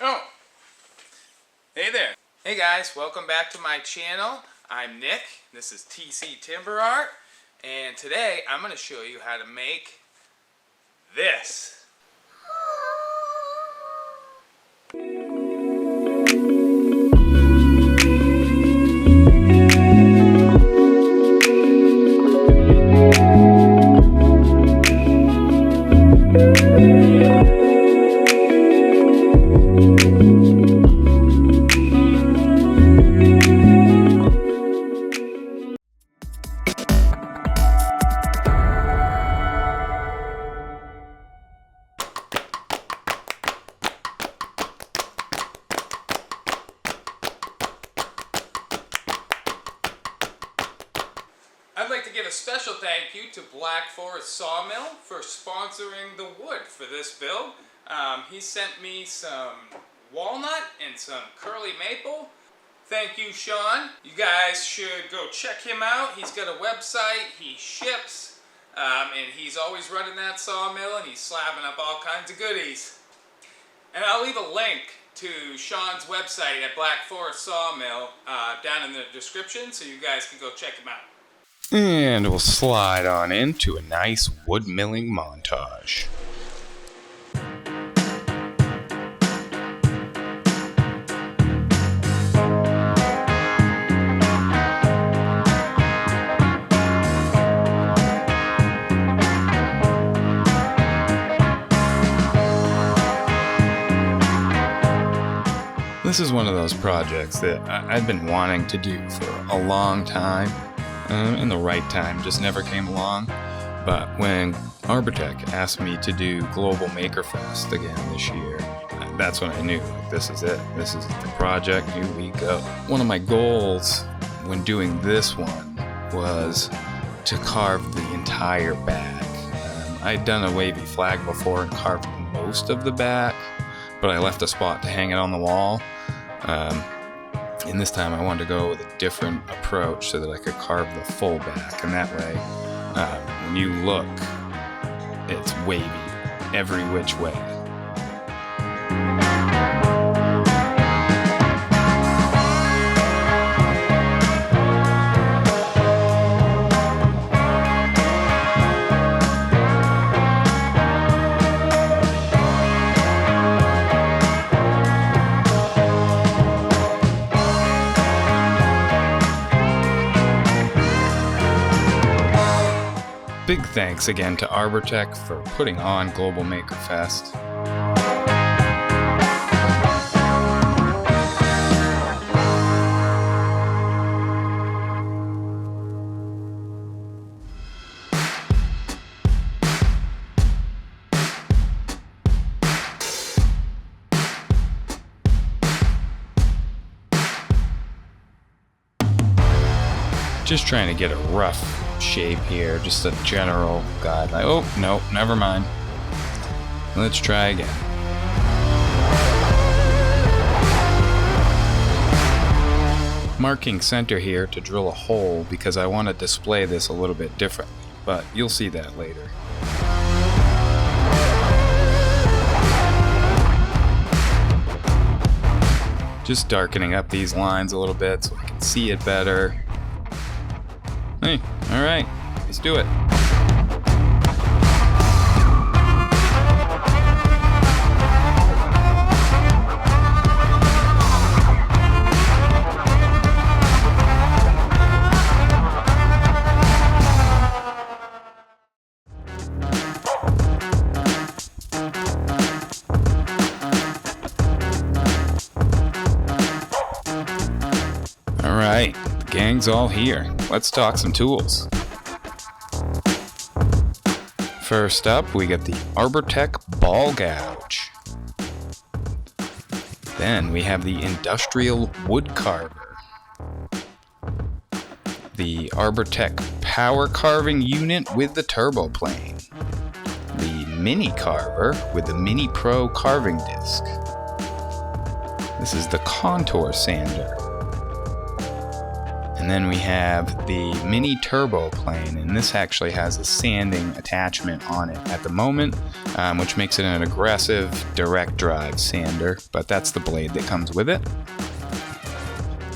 Oh, hey there. Hey guys, welcome back to my channel. I'm Nick. This is TC Timber Art, and today I'm going to show you how to make this. I'd like to give a special thank you to Black Forest Sawmill for sponsoring the wood for this build. He sent me some walnut and some curly maple. Thank you, Sean. You guys should go check him out. He's got a website, he ships, and he's always running that sawmill, and he's slapping up all kinds of goodies. And I'll leave a link to Sean's website at Black Forest Sawmill down in the description, so you guys can go check him out. And we'll slide on into a nice wood milling montage. This is one of those projects that I've been wanting to do for a long time. And the right time just never came along. But when Arbortech asked me to do Global MakerFest again this year, that's when I knew, this is it. This is the project. Here we go. One of my goals when doing this one was to carve the entire back. I'd done a wavy flag before and carved most of the back, but I left a spot to hang it on the wall. And this time I wanted to go with a different approach so that I could carve the full back, and that way when you look, it's wavy every which way. Big thanks again to Arbortech for putting on Global MakerFest. Just trying to get a rough shape here, just a general guideline. Oh, no, never mind. Let's try again. Marking center here to drill a hole because I want to display this a little bit differently, but you'll see that later. Just darkening up these lines a little bit so I can see it better. Hey, all right, let's do it. All right, the gang's all here. Let's talk some tools. First up, we get the Arbortech Ball Gouge. Then we have the Industrial Wood Carver. The Arbortech Power Carving Unit with the Turbo Plane. The Mini Carver with the Mini Pro Carving Disc. This is the Contour Sander. And then we have the mini turbo plane, and this actually has a sanding attachment on it at the moment, which makes it an aggressive direct drive sander, but that's the blade that comes with it.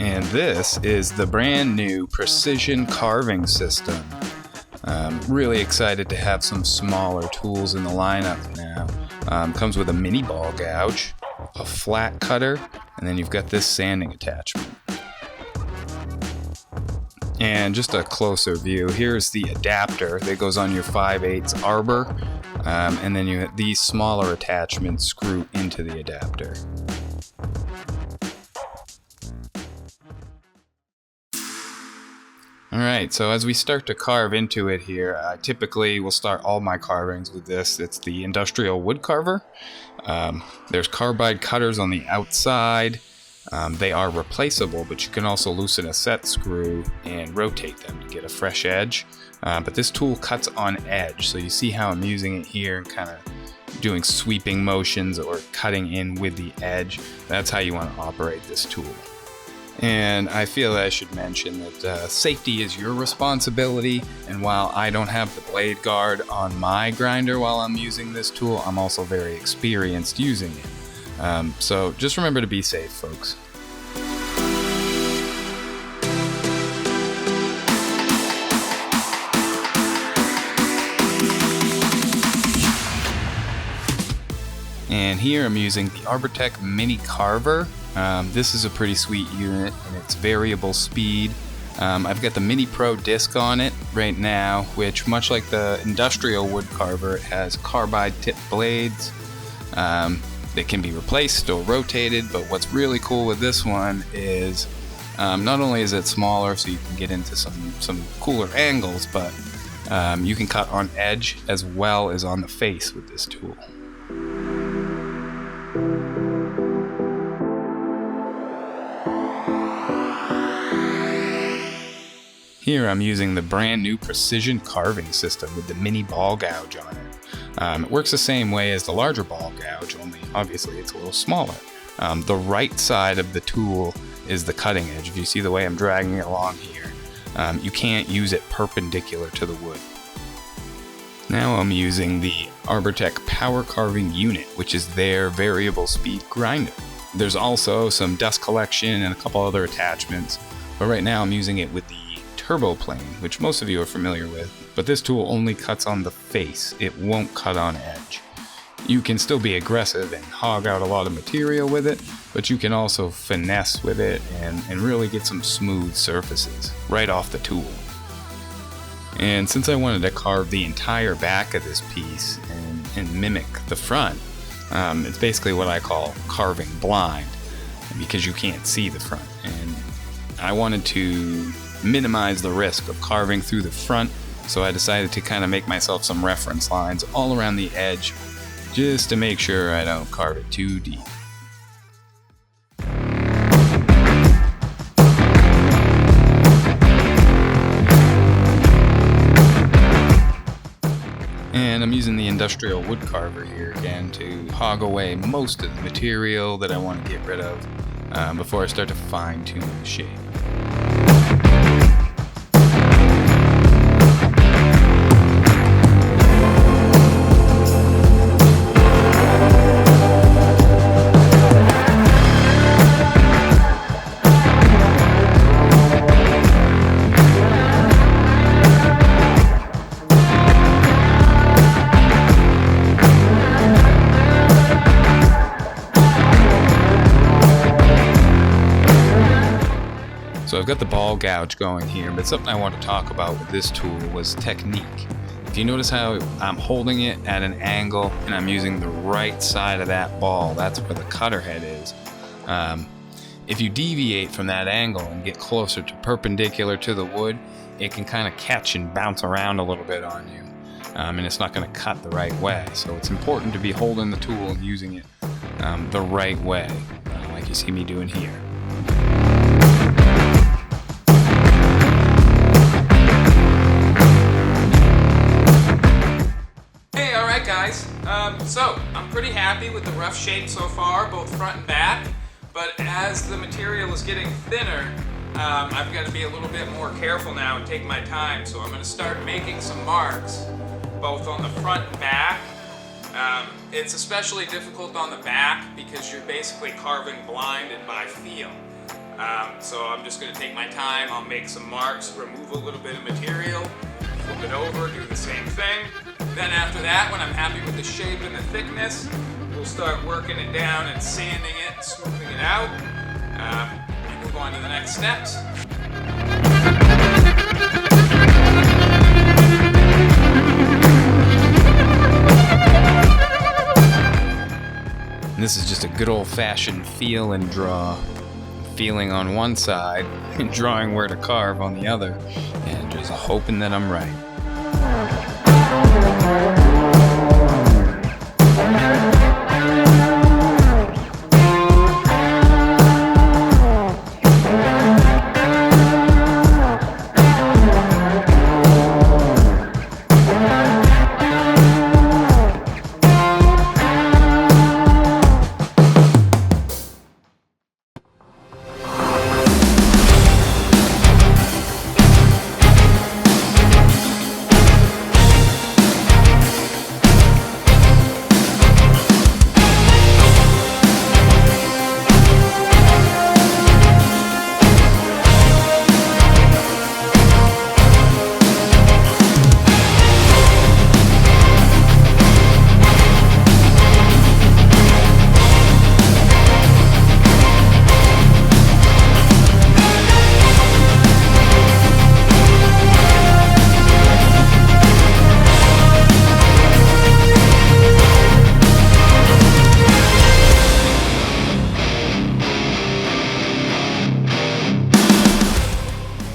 And this is the brand new precision carving system. Really excited to have some smaller tools in the lineup now. Comes with a mini ball gouge, a flat cutter, and then you've got this sanding attachment. And just a closer view, here's the adapter that goes on your 5/8 arbor, and then these smaller attachments screw into the adapter. Alright, so as we start to carve into it here, I typically will start all my carvings with this. It's the industrial wood carver. There's carbide cutters on the outside. They are replaceable, but you can also loosen a set screw and rotate them to get a fresh edge. But this tool cuts on edge, so you see how I'm using it here and kind of doing sweeping motions or cutting in with the edge. That's how you want to operate this tool. And I feel that I should mention that safety is your responsibility, and while I don't have the blade guard on my grinder while I'm using this tool, I'm also very experienced using it. So just remember to be safe, folks. And here I'm using the Arbortech Mini Carver. This is a pretty sweet unit, and it's variable speed. I've got the Mini Pro disc on it right now, which, much like the industrial wood carver, it has carbide tip blades that can be replaced or rotated. But what's really cool with this one is not only is it smaller, so you can get into some cooler angles, but you can cut on edge as well as on the face with this tool. Here I'm using the brand new precision carving system with the mini ball gouge on it. It works the same way as the larger ball gouge, only obviously it's a little smaller. The right side of the tool is the cutting edge. If you see the way I'm dragging it along here, you can't use it perpendicular to the wood. Now I'm using the Arbortech Power Carving Unit, which is their variable speed grinder. There's also some dust collection and a couple other attachments, but right now I'm using it with the turbo plane, which most of you are familiar with, but this tool only cuts on the face. It won't cut on edge. You can still be aggressive and hog out a lot of material with it, but you can also finesse with it and really get some smooth surfaces right off the tool. And since I wanted to carve the entire back of this piece and mimic the front, it's basically what I call carving blind, because you can't see the front. And I wanted to minimize the risk of carving through the front, so I decided to kind of make myself some reference lines all around the edge just to make sure I don't carve it too deep. And I'm using the industrial wood carver here again to hog away most of the material that I want to get rid of before I start to fine tune the shape. So I've got the ball gouge going here, but something I want to talk about with this tool was technique. If you notice how I'm holding it at an angle and I'm using the right side of that ball, that's where the cutter head is. If you deviate from that angle and get closer to perpendicular to the wood, it can kind of catch and bounce around a little bit on you. And it's not going to cut the right way. So it's important to be holding the tool and using it the right way, like you see me doing here. Guys, so I'm pretty happy with the rough shape so far, both front and back, but as the material is getting thinner, I've got to be a little bit more careful now and take my time. So I'm going to start making some marks, both on the front and back. It's especially difficult on the back because you're basically carving blind and by feel. So I'm just going to take my time. I'll make some marks, remove a little bit of material, flip it over, do the same thing. Then after that, when I'm happy with the shape and the thickness, we'll start working it down and sanding it and smoothing it out. And move on to the next steps. And this is just a good old-fashioned feel and draw. Feeling on one side and drawing where to carve on the other, and just hoping that I'm right.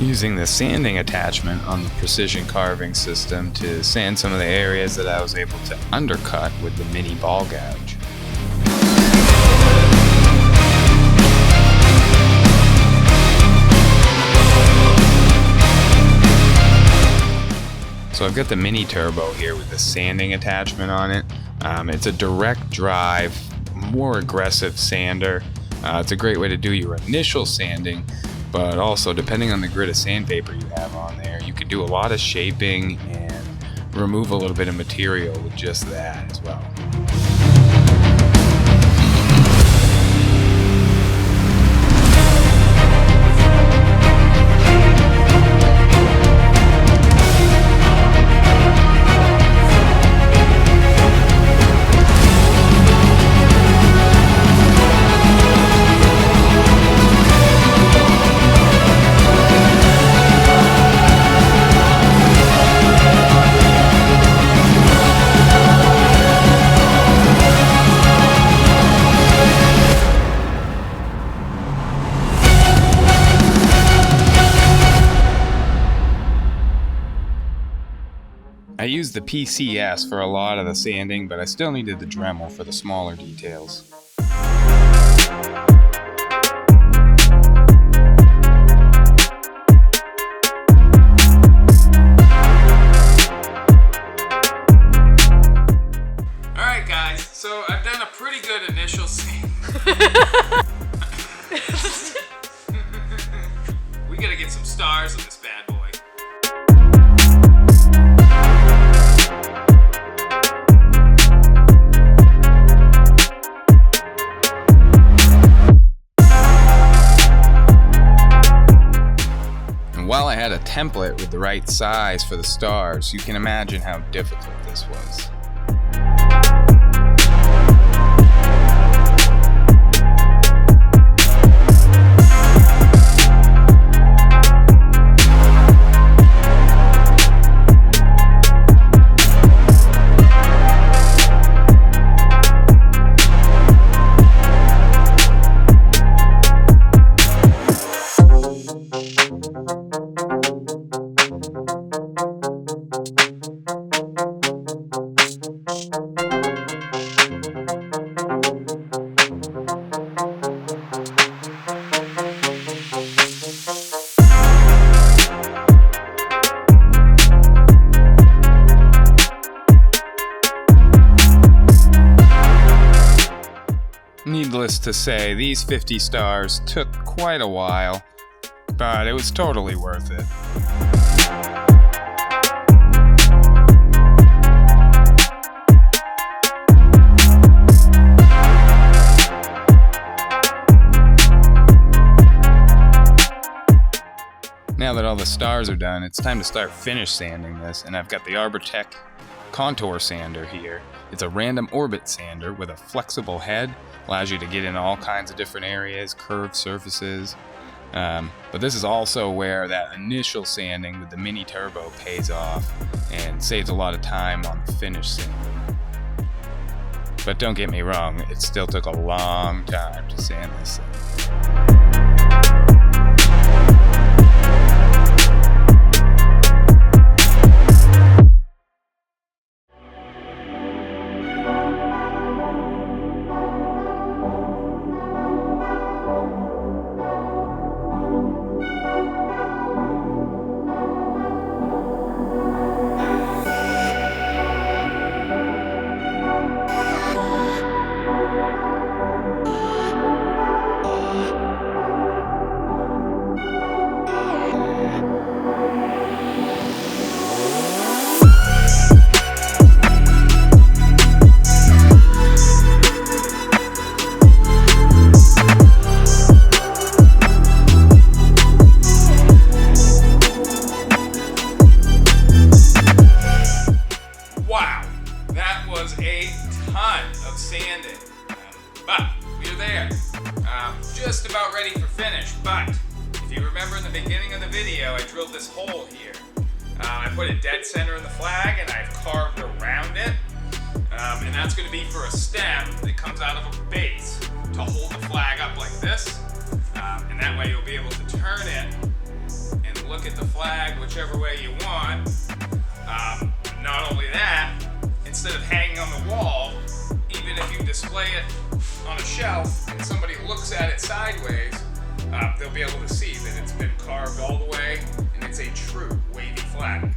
Using the sanding attachment on the precision carving system to sand some of the areas that I was able to undercut with the mini ball gouge. So I've got the mini turbo here with the sanding attachment on it. It's a direct drive, more aggressive sander. It's a great way to do your initial sanding, but also depending on the grit of sandpaper you have on there, you could do a lot of shaping and remove a little bit of material with just that as well. I used the PCS for a lot of the sanding, but I still needed the Dremel for the smaller details. Alright guys, so I've done a pretty good initial sand. We gotta get some stars on this bad boy. While I had a template with the right size for the stars, you can imagine how difficult this was. Needless to say, these 50 stars took quite a while. but it was totally worth it. Now that all the stars are done, it's time to start finish sanding this, and I've got the Arbortech contour sander here. It's a random orbit sander with a flexible head, allows you to get in all kinds of different areas, curved surfaces. But this is also where that initial sanding with the mini turbo pays off and saves a lot of time on the finish sanding. But don't get me wrong, it still took a long time to sand this thing. Sanding, but we're there. Just about ready for finish, but if you remember in the beginning of the video, I drilled this hole here. I put it dead center in the flag and I've carved around it, and that's going to be for a stem that comes out of a base to hold the flag up like this, and that way you'll be able to turn it and look at the flag whichever way you want. Not only that, instead of hanging on the wall, even if you display it on a shelf and somebody looks at it sideways, they'll be able to see that it's been carved all the way and it's a true wavy flag.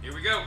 Here we go.